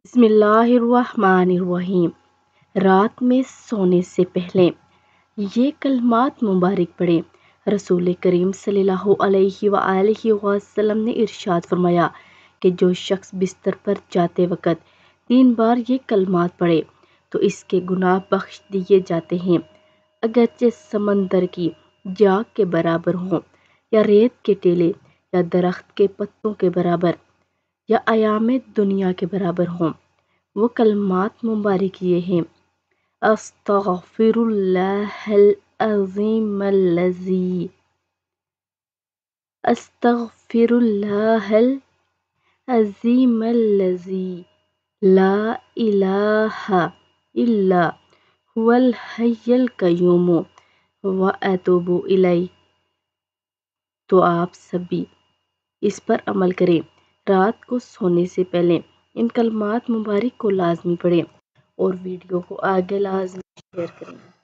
بسم اللہ الرحمن الرحیم۔ رات میں سونے سے پہلے یہ کلمات مبارک پڑھیں۔ رسول کریم صلی اللہ علیہ وآلہ وسلم نے ارشاد فرمایا کہ جو شخص بستر پر جاتے وقت 3 بار یہ کلمات پڑھے تو اس کے گناہ بخش دیے جاتے ہیں، اگرچہ سمندر کی جھاگ کے برابر ہوں، یا ریت کے ٹیلے، یا درخت کے پتوں کے برابر، یا ایام دنیا کے برابر ہوں۔ وہ کلمات مبارک یہ ہیں: استغفر اللہ العظیم الذی، استغفر اللہ العظیم الذی لا الہ الا هو الحی القیوم واتوب الیہ۔ تو آپ سب بھی اس پر عمل کریں۔ رات کو سونے سے پہلے ان کلمات مبارک کو لازمی پڑھیں اور ویڈیو کو آگے لازمی شیئر کریں۔